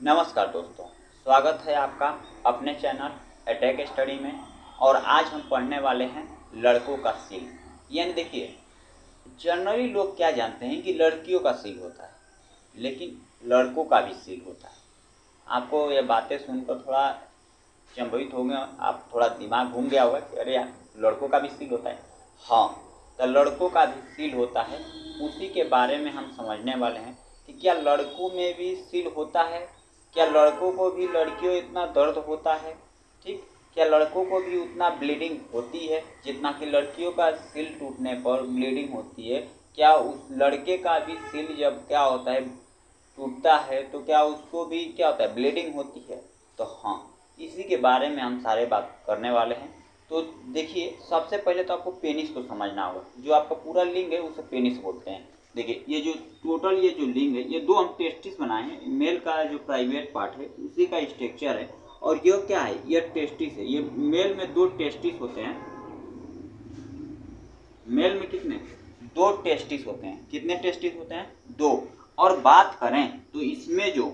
नमस्कार दोस्तों, स्वागत है आपका अपने चैनल अटैक स्टडी में। और आज हम पढ़ने वाले हैं लड़कों का सील। यानी देखिए, जनरली लोग क्या जानते हैं कि लड़कियों का सील होता है, लेकिन लड़कों का भी सील होता है। आपको ये बातें सुनकर थोड़ा चंभित हो गए, आप थोड़ा दिमाग घूम गया होगा कि अरे यार, लड़कों का भी सील होता है। हाँ, तो लड़कों का भी सील होता है। उसी के बारे में हम समझने वाले हैं कि क्या लड़कों में भी सील होता है, क्या लड़कों को भी लड़कियों इतना दर्द होता है, ठीक, क्या लड़कों को भी उतना ब्लीडिंग होती है जितना कि लड़कियों का सील टूटने पर ब्लीडिंग होती है। क्या उस लड़के का भी सील जब क्या होता है टूटता है तो क्या उसको भी क्या होता है ब्लीडिंग होती है। तो हाँ, इसी के बारे में हम सारे बात करने वाले हैं। तो देखिए, सबसे पहले तो आपको पेनिस को समझना होगा। जो आपका पूरा लिंग है उसे पेनिस बोलते हैं। देखिए, ये जो टोटल ये जो लिंग है, ये दो हम टेस्टिस बनाए हैं। मेल का जो प्राइवेट पार्ट है उसी का स्ट्रक्चर है, और ये क्या है, ये टेस्टिस है। ये मेल में दो टेस्टिस होते हैं। मेल में कितने, दो टेस्टिस होते हैं। कितने टेस्टिस होते हैं, दो। और बात करें तो इसमें जो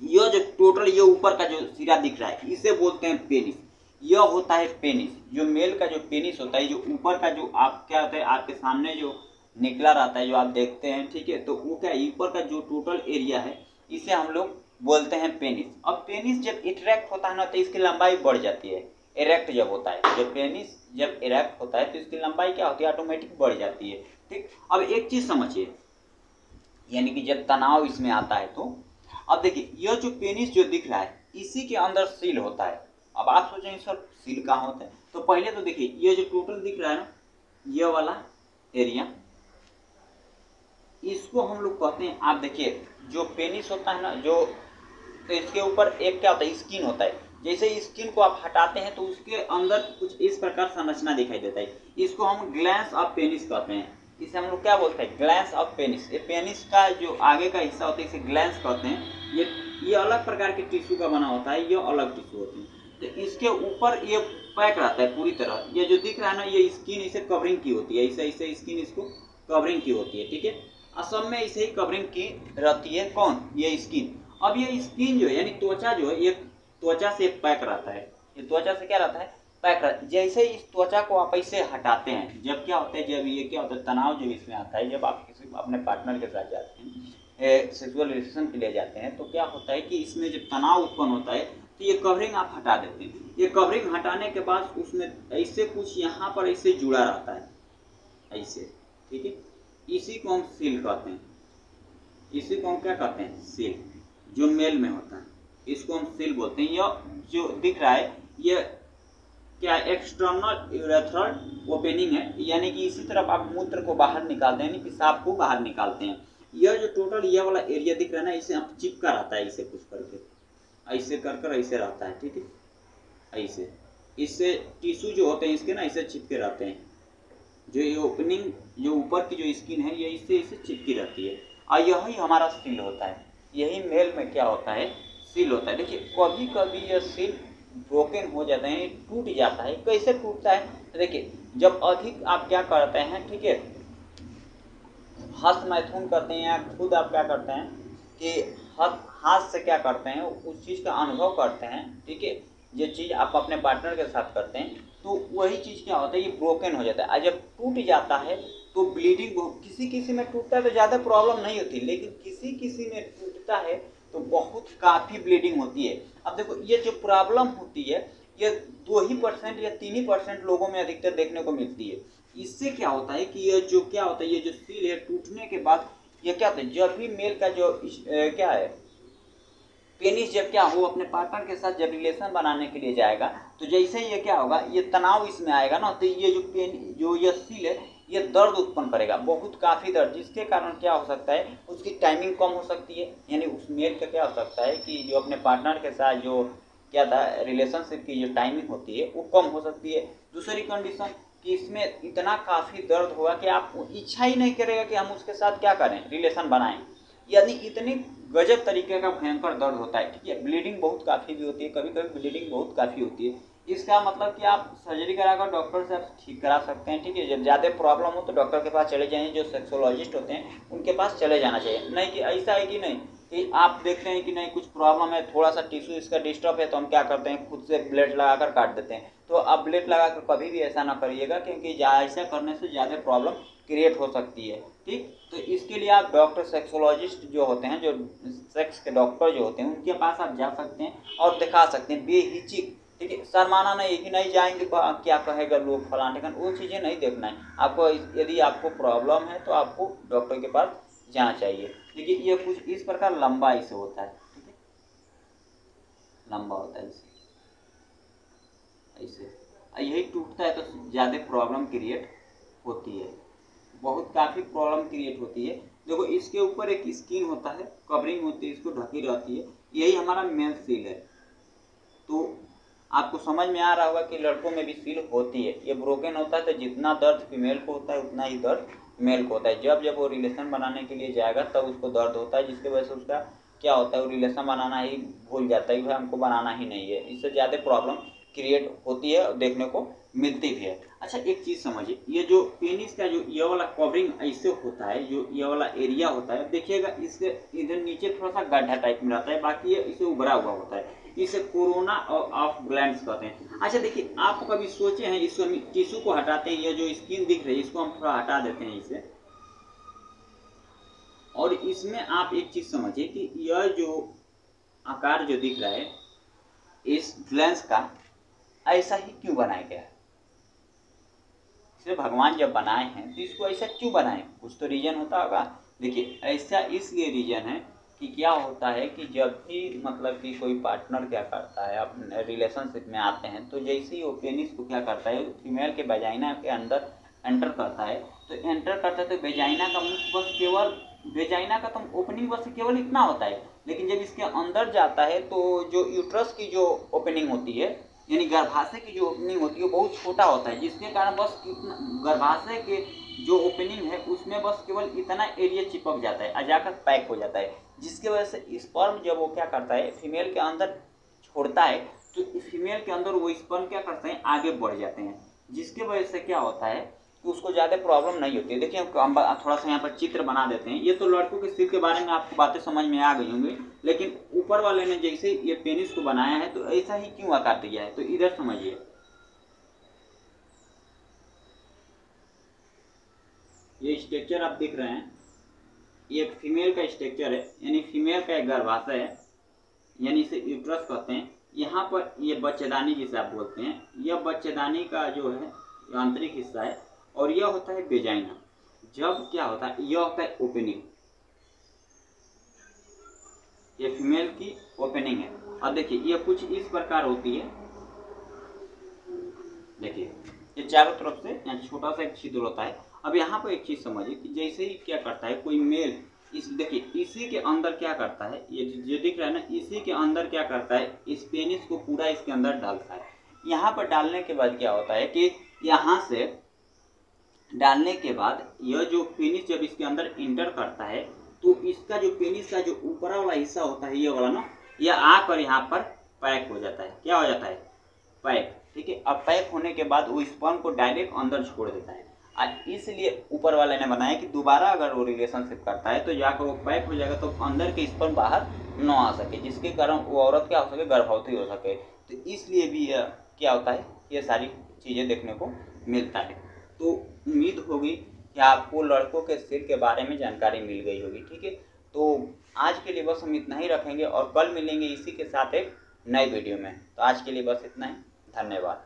ये जो टोटल ये ऊपर का जो सिरा दिख रहा है इसे बोलते हैं पेनिस। यह होता है पेनिस। जो मेल का जो पेनिस होता है, जो ऊपर का जो आप क्या होता है आपके सामने जो निकला रहता है, जो आप देखते हैं, ठीक है, तो वो क्या ऊपर का जो टोटल एरिया है इसे हम लोग बोलते हैं पेनिस। अब पेनिस जब इरेक्ट होता है ना तो इसकी लंबाई बढ़ जाती है। इरेक्ट जब होता है, जब पेनिस जब इरेक्ट होता है तो इसकी लंबाई क्या होती है, ऑटोमेटिक बढ़ जाती है। ठीक, अब एक चीज समझिए, यानी कि जब तनाव इसमें आता है तो अब देखिए, यह जो पेनिस जो दिख रहा है इसी के अंदर सील होता है। अब आप सोचेंगे सर सील कहाँ होता है, तो पहले तो देखिए, ये जो टोटल दिख रहा है ना, ये वाला एरिया, इसको हम लोग कहते हैं। आप देखिए, जो पेनिस होता है ना, जो तो इसके ऊपर एक क्या होता है, स्किन होता है। जैसे स्किन को आप हटाते हैं तो उसके अंदर कुछ इस प्रकार संरचना दिखाई देता है। इसको हम ग्लैंस ऑफ पेनिस कहते हैं। इसे हम लोग क्या बोलते हैं, ग्लैंस ऑफ पेनिस। ये पेनिस का जो आगे का हिस्सा होता है इसे ग्लैंस कहते हैं। ये अलग प्रकार के टिश्यू का बना होता है, ये अलग टिश्यू होते हैं। तो इसके ऊपर ये पैक रहता है पूरी तरह। ये जो दिख रहा है ना, ये स्किन इसे कवरिंग की होती है। ऐसे स्किन इसको कवरिंग की होती है, ठीक है। असम में इसे ही कवरिंग की रहती है। कौन, ये स्किन। अब ये स्किन जो है यानी त्वचा जो है, ये त्वचा से पैक रहता है। ये त्वचा से क्या रहता है, पैक रहता है। जैसे इस त्वचा को आप ऐसे हटाते हैं, जब क्या होता है, जब ये क्या होता है, तनाव जब इसमें आता है, जब आप किसी अपने पार्टनर के साथ जाते हैं, सेक्सुअल रिलेशन के लिए जाते हैं, तो क्या होता है कि इसमें जब तनाव उत्पन्न होता है तो ये कवरिंग आप हटा देते हैं। ये कवरिंग हटाने के बाद उसमें ऐसे कुछ यहाँ पर ऐसे जुड़ा रहता है, ऐसे, ठीक है। इसी को हम सील कहते हैं। इसी को हम क्या कहते हैं, सील, जो मेल में होता है इसको हम सील बोलते हैं। यह जो दिख रहा है ये क्या एक्सटर्नल यूरेथ्रल ओपनिंग है, यानी कि इसी तरफ आप मूत्र को बाहर निकालते हैं, यानी पेशाब को बाहर निकालते हैं। यह जो टोटल ये वाला एरिया दिख रहा है ना, इसे आप चिपका रहता है, इसे कुछ करके ऐसे कर ऐसे रहता है, ठीक है। ऐसे इससे टिश्यू जो होते हैं इसके ना ऐसे चिपके रहते हैं। जो ये ओपनिंग जो ऊपर की जो स्किन है ये इससे चिपकी रहती है, और यही हमारा सील होता है। यही मेल में क्या होता है, सील होता है। देखिए, कभी कभी ये सील ब्रोकन हो जाते हैं, टूट जाता है। कैसे टूटता है, तो देखिए, जब अधिक आप क्या करते हैं, ठीक है, हस्त मैथुन करते हैं, या खुद आप क्या करते हैं कि हाथ से क्या करते हैं उस चीज़ का अनुभव करते हैं, ठीक है। ये चीज़ आप अपने पार्टनर के साथ करते हैं तो वही चीज़ क्या होता है, ये ब्रोकन हो जाता है। और जब टूट जाता है तो ब्लीडिंग, किसी किसी में टूटता है तो ज़्यादा प्रॉब्लम नहीं होती, लेकिन किसी किसी में टूटता है तो बहुत काफ़ी ब्लीडिंग होती है। अब देखो, ये जो प्रॉब्लम होती है ये 2% या 3% लोगों में अधिकतर देखने को मिलती है। इससे क्या होता है कि ये जो क्या होता है, ये जो सील है टूटने के बाद ये क्या होता है, जब भी मेल का जो क्या है पेनिस, जब क्या हो अपने पार्टनर के साथ जब रिलेशन बनाने के लिए जाएगा तो जैसे ये क्या होगा, ये तनाव इसमें आएगा ना, तो ये जो ये सील है ये दर्द उत्पन्न करेगा, बहुत काफ़ी दर्द, जिसके कारण क्या हो सकता है उसकी टाइमिंग कम हो सकती है। यानी उस मेल का क्या हो सकता है कि जो अपने पार्टनर के साथ जो क्या था रिलेशनशिप की जो टाइमिंग होती है वो कम हो सकती है। दूसरी कंडीशन कि इसमें इतना काफ़ी दर्द होगा कि आप इच्छा ही नहीं करेगा कि हम उसके साथ क्या करें, रिलेशन बनाएं। यानी इतनी गजब तरीके का भयंकर दर्द होता है, ठीक है। ब्लीडिंग बहुत काफ़ी भी होती है, कभी कभी ब्लीडिंग बहुत काफ़ी होती है। इसका मतलब कि आप सर्जरी कराकर डॉक्टर से आप ठीक करा सकते हैं, ठीक है। जब ज़्यादा प्रॉब्लम हो तो डॉक्टर के पास चले जाएं, जो सेक्सोलॉजिस्ट होते हैं उनके पास चले जाना चाहिए। नहीं कि ऐसा है कि नहीं कि आप देखते हैं कि नहीं कुछ प्रॉब्लम है, थोड़ा सा टिश्यू इसका डिस्टर्ब है, तो हम क्या करते हैं खुद से ब्लेड लगाकर काट देते हैं। तो आप ब्लेड लगाकर कभी भी ऐसा ना करिएगा, क्योंकि ऐसा करने से ज़्यादा प्रॉब्लम क्रिएट हो सकती है। ठीक, तो इसके लिए आप डॉक्टर सेक्सोलॉजिस्ट जो होते हैं, जो सेक्स के डॉक्टर जो होते हैं, उनके पास आप जा सकते हैं और दिखा सकते हैं बेहिचक। ठीक है, शर्माना नहीं कि नहीं जाएंगे क्या कहेगा लोग फलां ठिकान, वो चीज़ें नहीं देखना है आपको। यदि आपको प्रॉब्लम है तो आपको डॉक्टर के पास जाना चाहिए। देखिए ये कुछ इस प्रकार लंबा इसे होता है। ठीक है, लंबा होता है ऐसे यही टूटता है तो ज़्यादा प्रॉब्लम क्रिएट होती है, बहुत काफ़ी प्रॉब्लम क्रिएट होती है। देखो इसके ऊपर एक स्किन होता है, कवरिंग होती है, इसको ढकी रहती है, यही हमारा मेन सील है। तो आपको समझ में आ रहा होगा कि लड़कों में भी सील होती है, ये ब्रोकन होता है। तो जितना दर्द फीमेल को होता है उतना ही दर्द मेल को होता है। जब वो रिलेशन बनाने के लिए जाएगा तब उसको दर्द होता है, जिसकी वजह से उसका क्या होता है, वो रिलेशन बनाना ही भूल जाता है, हमको बनाना ही नहीं है। इससे ज़्यादा प्रॉब्लम क्रिएट होती है और देखने को मिलती भी है। अच्छा एक चीज़ समझिए, ये जो पेनिस का जो ये वाला कवरिंग ऐसे होता है, जो ये वाला एरिया होता है, देखिएगा इसके इधर नीचे थोड़ा सा गड्ढा टाइप में रहता है, बाकी ये इसे उभरा हुआ होता है, इसे कोरोना ऑफ ग्लैंड्स कहते हैं। अच्छा देखिए, आप कभी सोचे हैं, इसको हम टिश्यू को हटाते हैं, ये जो स्किन दिख रही है इसको हम थोड़ा हटा देते हैं इसे, और इसमें आप एक चीज समझिए कि यह जो आकार जो दिख रहा है इस ग्लैंड्स का, ऐसा ही क्यों बनाया गया है? इसे भगवान जब बनाए हैं तो इसको ऐसा क्यों बनाए, कुछ तो रीजन होता होगा। देखिए ऐसा इसलिए रीजन है कि क्या होता है कि जब भी मतलब कि कोई पार्टनर क्या करता है, अपने रिलेशनशिप में आते हैं, तो जैसे ही वो पेनिस को क्या करता है, फीमेल के वेजाइना के अंदर एंटर करता है, तो एंटर करता है तो वेजाइना का मुख बस केवल, वेजाइना का तो ओपनिंग बस केवल इतना होता है, लेकिन जब इसके अंदर जाता है तो जो यूट्रस की जो ओपनिंग होती है, यानी गर्भाशय की जो ओपनिंग होती है वो बहुत छोटा होता है, जिसके कारण बस गर्भाशय के जो ओपनिंग है उसमें बस केवल इतना एरिया चिपक जाता है और जाकर पैक हो जाता है, जिसकी वजह से स्पर्म जब वो क्या करता है फीमेल के अंदर छोड़ता है, तो फीमेल के अंदर वो स्पर्म क्या करते हैं आगे बढ़ जाते हैं, जिसके वजह से क्या होता है कि उसको ज़्यादा प्रॉब्लम नहीं होती है। देखिए हम थोड़ा सा यहाँ पर चित्र बना देते हैं। ये तो लड़कों के सिर के बारे में आपको बातें समझ में आ गई होंगी, लेकिन ऊपर वाले ने जैसे ये पेनिस को बनाया है तो ऐसा ही क्यों आकार दिया है, तो इधर समझिए। ये स्ट्रक्चर आप देख रहे हैं, ये एक फीमेल का स्ट्रक्चर है, यानी फीमेल का एक गर्भाशय है, यानी इसे यूट्रस कहते हैं। यहाँ पर ये बच्चेदानी जिसे आप बोलते हैं, यह बच्चेदानी का जो है आंतरिक हिस्सा है, और यह होता है वेजाइना। जब क्या होता है, यह होता है ओपनिंग, ये फीमेल की ओपनिंग है। और देखिए ये कुछ इस प्रकार होती है, देखिए ये चारों तरफ से यहाँ छोटा सा एक छिद्र होता है। अब यहाँ पर एक चीज समझिए कि जैसे ही क्या करता है कोई मेल, इस देखिए इसी के अंदर क्या करता है, ये जो दिख रहा है ना, इसी के अंदर क्या करता है, इस पेनिस को पूरा इसके अंदर डालता है। यहाँ पर डालने के बाद क्या होता है कि यहाँ से डालने के बाद यह जो पेनिस जब इसके अंदर इंटर करता है, तो इसका जो पेनिस का जो ऊपर वाला हिस्सा होता है, ये वाला ना, यह आकर यहाँ पर पैक हो जाता है। क्या हो जाता है, पैक। ठीक है, अब पैक होने के बाद वो स्पर्म को डायरेक्ट अंदर छोड़ देता है, और इसलिए ऊपर वाले ने बनाया कि दोबारा अगर वो रिलेशनशिप करता है तो जाकर वो पैक हो जाएगा, तो अंदर के स्पर्म बाहर न आ सके, जिसके कारण वो औरत क्या हो सके, गर्भवती हो सके। तो इसलिए भी यह क्या होता है, ये सारी चीज़ें देखने को मिलता है। तो उम्मीद होगी कि आपको लड़कों के सिर के बारे में जानकारी मिल गई होगी। ठीक है, तो आज के लिए बस हम इतना ही रखेंगे और कल मिलेंगे इसी के साथ एक नए वीडियो में। तो आज के लिए बस इतना ही, धन्यवाद।